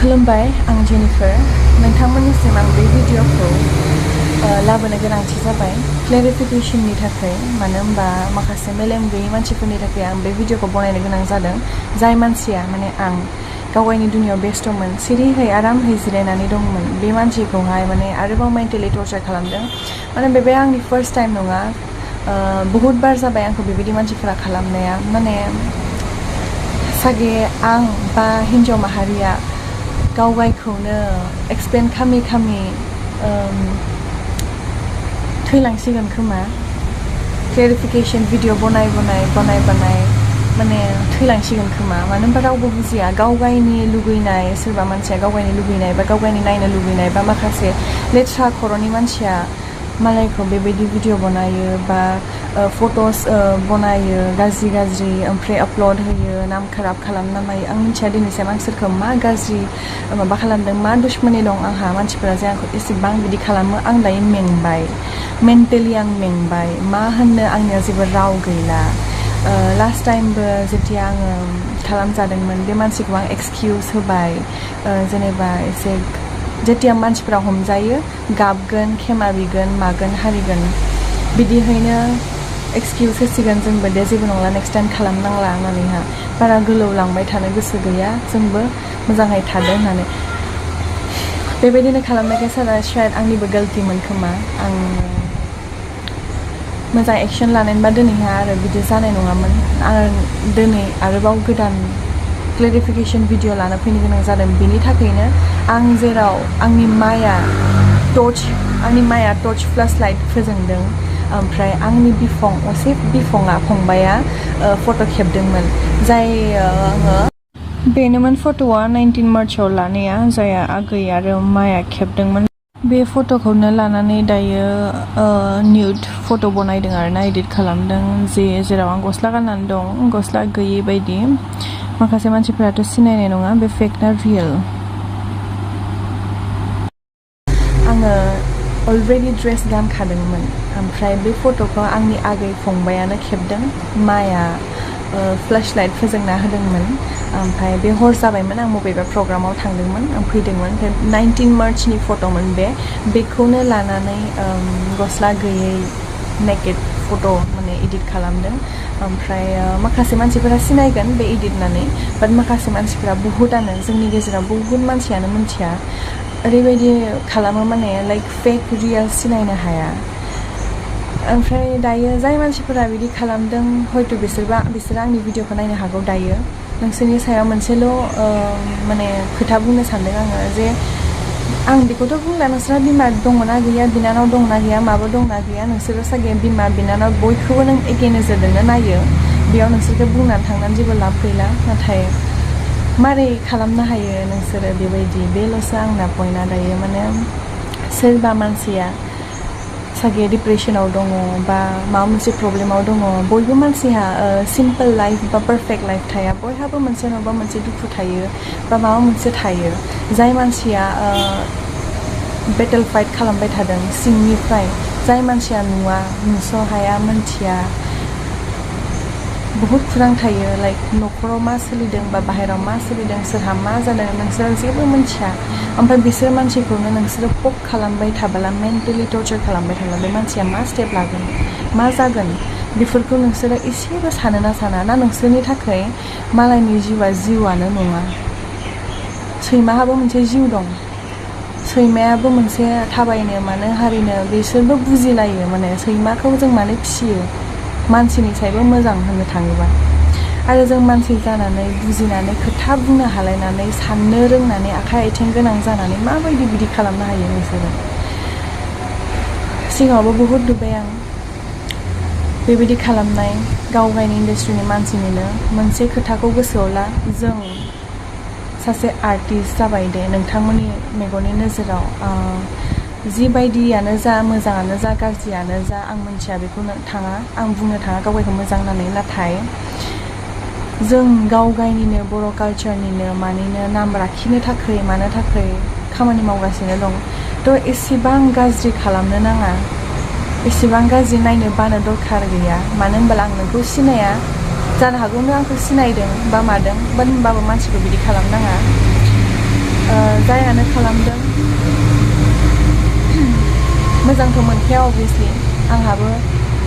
खुलुमबाय आं जेनिफार नोंथांमोननिसिम आं बे भिडिअखौ लाबोनो गोनांथि जाबाय क्लेरिफिकेशननि थाखाय मानो होनबा माखासे मेलेम गैयै मानसिफोरनि थाखाय आं बे भिडिअखौ बनायनो गोनां जादों जाय मानसिया माने आं गावगायनि दुनियाव बेस्थ'मोन सिरिहै आरामहै जिरायनानै दंमोन बे मानसिखौहाय माने आरोबाव मेन्टेलि टर्चार खालामदों माने बे आंनि फार्स्ट टाइम नङा बहुत बार जाबाय आंखौ बेबायदि मानसिफोरा खालामनाया माने सागे आं बा हिन्जाव माहारिया गावगायखौनो एक्सप्लेन खालामै खालामै थैलांसिगोन खोमा क्लेरिफिकेशन भिडिअ बनाय माने थैलांसिगोन खोमा मानो होनबा रावबो बुजिया गावगायनि लुगैनाय सोरबा मानसिया गावगायनि लुगैनाय बा गावगायनि नायनो लुगैनाय बा माखासे लेथ्रा खर'नि मानसिया मालायखौ बेबायदि भिडिअ बनायो बा फट'स बनायो गाज्रि ओमफ्राय आपल'ड होयो नाम खराब खालामना मायो आं मिथिया दिनैसिम आं सोरखौ मा गाज्रि माबा खालामदों मा दुश्मनी दं आंहा मानसिफोरा जे आंखौ एसेबां बिदि खालामो आं दायो मेंबाय मेन्टेलि आं मेंबाय मा होननो आंनिया जेबो राव गैला लास्ट टाइमबो जेथिया आङो खालामजादोंमोन बे मानसिखौ आं एक्सकिउज होबाय जेनेबा एसे जेथिया मानसिफोरा हमजायो गाबगोन खेमा बिगोन मागोन हारिगोन बिदिहैनो एक्सकिउज होसिगोन जोंबो दे जेबो नंला नेक्स्ट टाइम खालामनांला होननानैहा बारा गोलाव लांबाय थानो गोसो गैया जोंबो मोजाङै थादों होननानै बेबायदिनो खालामनायखाय सारा शायद आंनिबो गलतिमोन खोमा आं मोजां एक्शन लानायबा दिनैहा आरो बिदि जानाय नङामोन आं दिनै आरोबाव गोदान क्लेरिफिकेशन भिडिअ लाना फैनो गोनां जादों बेनि थाखायनो आं जेराव आंनि माया टर्च फ्लास लाइट फोजोंदों ओमफ्राय आंनि बिफं असे बिफङा फंबाया फट' खेबदोंमोन जाय आङो बेनोमोन फट'आ 19 मार्चआव लानाया जाया आगै आरो माया खेबदोंमोन बे फट'खौनो लानानै दायो निउड फट' बनायदों आरोना एडिट खालामदों जेराव आं गस्ला गाननानै दं गस्ला गैयै बायदि माखासे मानसिफोराथ' सिनायनाय नङा बे फेक ना रियेल आङो अलरेडि ड्रेस गानखादोंमोन ओमफ्राय बे फट'खौ आंनि आगै फंबायानो खेबदों माया फ्लाश लाइट फोजोंना होदोंमोन ओमफ्राय बे हर जाबायमोन आं बबेबा प्रग्रामाव थांदोंमोन आं फैदोंमोन ओमफ्राय 19 मार्चनि फट'मोन बेखौनो लानानै गस्ला गैयै नेकेड फट' माने एडिट खालामदों ओमफ्राय माखासे मानसिफोरा सिनायगोन बे एडिट होननानै बाट माखासे मानसिफोरा बुहुतानो जोंनि गेजेराव बुहुत मानसियानो मिथिया ओरैबायदि खालामो माने लाइक फेक रियेल सिनायनो हाया ओमफ्राय दायो जाय मानसिफोरा बिदि खालामदों हयथ' बिसोरो आंनि भिडिअखौ नायनो हागौ दायो नोंसोरनि सायाव मोनसेल' माने खोथा बुंनो सानदों आङो जे आं बेखौथ' बुंला नोंसोरा बिमा दङना गैया बिनानाव दंना गैया माबा दंना गैया नोंसोरो सागे बिमा बिनानाव बयखौबो नों एखे नोजोरजोंनो नायो बेयाव नोंसोरखौ बुंनानै थांनानै जेबो लाब गैला नाथाय मारै खालामनो हायो नोंसोरो बेबायदि बेल'सो आंना पइन्टआ दायो माने सोरबा मानसिया सागे डिप्रेसनाव दङ बा माबा मोनसे प्रब्लेमाव दङ बयबो मानसिहा सिम्पोल लाइफ बा पारफेक्ट लाइफ थाया बयहाबो मोनसे नङा मोनसे दुखु थायो बा माबा मोनसे थायो जाय मानसिया बेटल फाइट खालामबाय थादों सिंनिफ्राय जाय मानसिया नुस' हाया मोनथिया बहुत खुरां थायो लाइक न'खराव मा सोलिदों बा बाहेराव मा सोलिदों सोरहा मा जादों नोंसोर जेबो मिथिया ओमफ्राय बिसोर मानसिखौनो नोंसोरो पक खालामबाय थाबोला मेन्टेलि टर्चार खालामबाय थाब्ला बे मानसिया मा स्टेप लागोन मा जागोन बेफोरखौ नोंसोरो एसेबो सानोना साना ना नोंसोरनि थाखाय मालायनि जिउआनो नङा सैमाहाबो मोनसे जिउ दं सैमायाबो मोनसे थाबायनो मानो हारिनो बिसोरबो बुजिलायो माने सैमाखौ जों मानो फिसियो मानसिनि सायबो मोजां होननो थाङोबा आरो जों मानसि जानानै बुजिनानै खोथा बुंनो हालायनानै साननो रोंनानै आखाइ आथिं गोनां जानानै माबायदि बिदि खालामनो हायो नोंसोरो सिगाङावबो बहुत नुबाय आं बेबायदि खालामनाय गावगायनि इन्डास्ट्रिनि मानसिनिनो मोनसे खोथाखौ गोसोआव ला जों सासे आर्टिस्ट जाबाय दे नोंथांमोननि मेगननि नोजोराव जिबायदियानो जा मोजाङानो जा गाज्रियानो जा आं मिथिया बेखौ आं बुंनो थाङा गावगायखौ मोजां होननानै नाथाय जों गावगायनिनो बर' कालचारनिनो मानिनो नाम लाखिनो थाखाय मानो थाखाय खामानि मावगासिनो दं थ' एसेबां गाज्रि खालामनो नाङा एसेबां गाज्रि नायनो बानो दरखार गैया मानो होनब्ला आं नोंखौ सिनाया जानो हागौ नों आंखौ सिनायदों बा मादों बाट होनबाबो मानसिखौ बिदि खालामनाङा जायानो खालामदों मोजांथ' मोनखाया अबभियासलि आंहाबो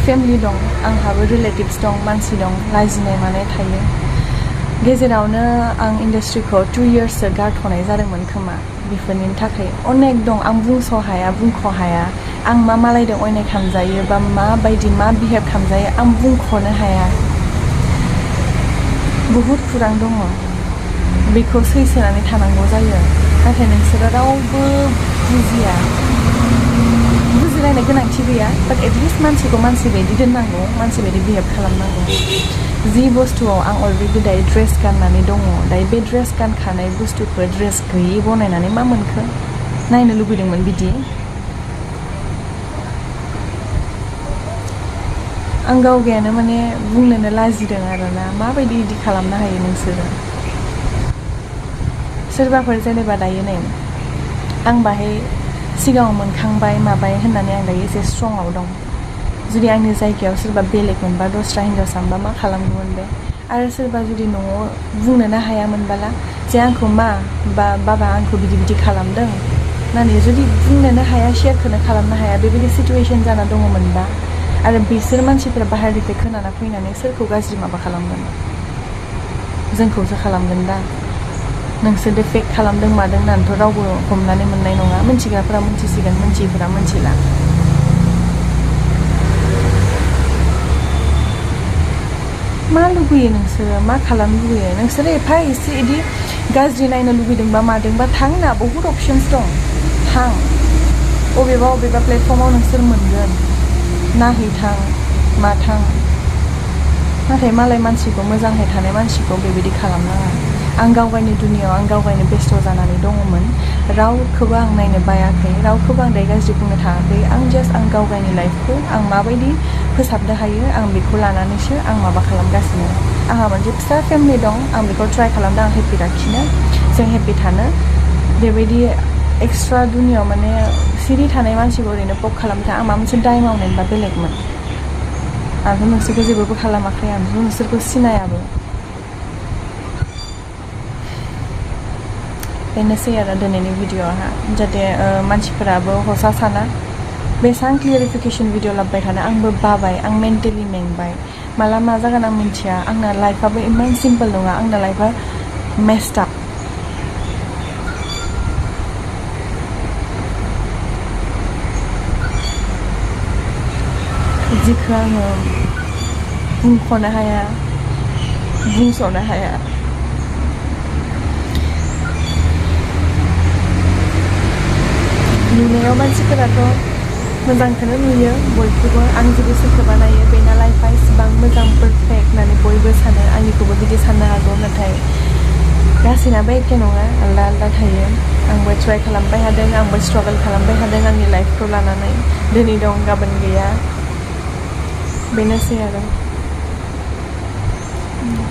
फेमिलि दं आंहाबो रिलेटिभ्स दं मानसि दं लाजिनाय मानाय थायो गेजेरावनो आं इन्डास्ट्रिखौ 2 इयार्ससो गारथ'नाय जादोंमोन खोमा बेफोरनि थाखाय अनेक दं आं बुंस' हाया बुंख' हाया आं मा मालायदों अयनाय खालामजायो बा माबायदि मा बिहेभ खालामजायो आं बुंख'नो हाया बहुद खुरां दङ बेखौ सैसोनानै थानांगौ जायो नाथाय नोंसोरो रावबो बुजिया बुजिलायनो गोनांथि गैया बाट एटलिस्ट मानसिखौ मानसि बायदि दोननांगौ मानसि बायदि बिहेभ खालामनांगौ जि बुस्थुआव आं अलरेडि दायो ड्रेस गाननानै दङ दायो बे ड्रेस गानखानाय बुस्थुखौ ड्रेस गैयि बनायनानै मा मोनखो नायनो लुबैदोंमोन बिदि आं गावगायानो माने बुंनोनो लाजिदों आरोना माबायदि बिदि खालामनो हायो नोंसोरो सोरबाफोर जेनेबा दायो नै आं बाहाय सिगाङाव मोनखांबाय माबाय होननानै आं दायो एसे स्ट्रंआव दं जुदि आंनि जायगायाव सोरबा बेलेग मोनबा दस्रा हिनजावसा मोनबा मा खालामगौमोन बे आरो सोरबा जुदि न'आव बुंनोनो हायामोनबाला जे आंखौ मा बा बाबा आंखौ बिदि बिदि खालामदों होननानै जुदि बुंनोनो हाया शेयारखौनो खालामनो हाया बेबायदि सिटुवेसन जाना दङमोनबा आरो बिसोर मानसिफोरा बाहेरनिफ्राय खोनाना फैनानै सोरखौ गाज्रि माबा खालामगोन जोंखौसो खालामगोन दा नोंसोर दे फेक खालामदों मादों होननानैथ' रावबो हमनानै मोननाय नङा मिन्थिग्राफोरा मिन्थिसिगोन मिन्थियिफोरा मिन्थिला मा लुबैयो नोंसोरो मा खालामनो लुबैयो नोंसोरो एफा एसे इदि गाज्रि नायनो लुबैदोंबा मादोंबा थांना बहुद अपसन्स दं थां अबेबा प्लेटफर्माव नोंसोर मोनगोन नाहैथां माथां नाथाय मालाय मानसिखौ मोजांहै थानाय मानसिखौ बेबायदि खालामनाङा आं गावगायनि दुनियाव आं गावगायनो बेस्थ' जानानै दङमोन रावखौबो आं नायनो बायाखै रावखौबो आं दायो गाज्रि बुंनो थाङाखै आं जास्ट आं गावगायनि लाइफखौ आं माबायदि फोसाबनो हायो आं बेखौ लानानैसो आं माबा खालामगासिनो आंहा मोनसे फिसा फेमिलि दं आं बेखौ ट्राइ खालामदों आं हेपि लाखिनो जों हेपि थानो बेबायदि एक्सट्रा दुनियाव माने सिरि थानाय मानसिखौ ओरैनो पक खालामनो आं माबा मोनसे दाय मावनायबा बेलेगमोन आंथ' नोंसोरखौ जेबोबो खालामाखै आंथ' नोंसोरखौ सिनायाबो बेनोसै आरो दिनैनि भिडिअ'हा जाहाथे मानसिफोराबो हसा साना बेसेबां क्लियारिफिकेसन भिडिअ लाबोबाय थानो आंबो बाबाय आं मेन्टेलि मेंबाय माला मा जागोन आं मिन्थिया आंना लाइफआबो इमान सिम्पोल नङा आंना लाइफआ मेस्ड आप जिखौ आङो बुंख'नो हाया बुंस'नो हाया नुनायाव मानसिफोराथ' मोजांखौनो नुयो बयखौबो आं जुदि सोरखौबा नायो बेना लाइफआ इसिबां मोजां पारफेक्ट होननानै बयबो सानो आंनिखौबो बिदि साननो हागौ नाथाय गासैनाबो एखे नङा आलदा आलदा थायो आंबो ट्राइ खालामबाय थादों आंबो स्ट्रागल खालामबाय थादों आंनि लाइफखौ लानानै दिनै दं गाबोन गैया बेनोसै आरो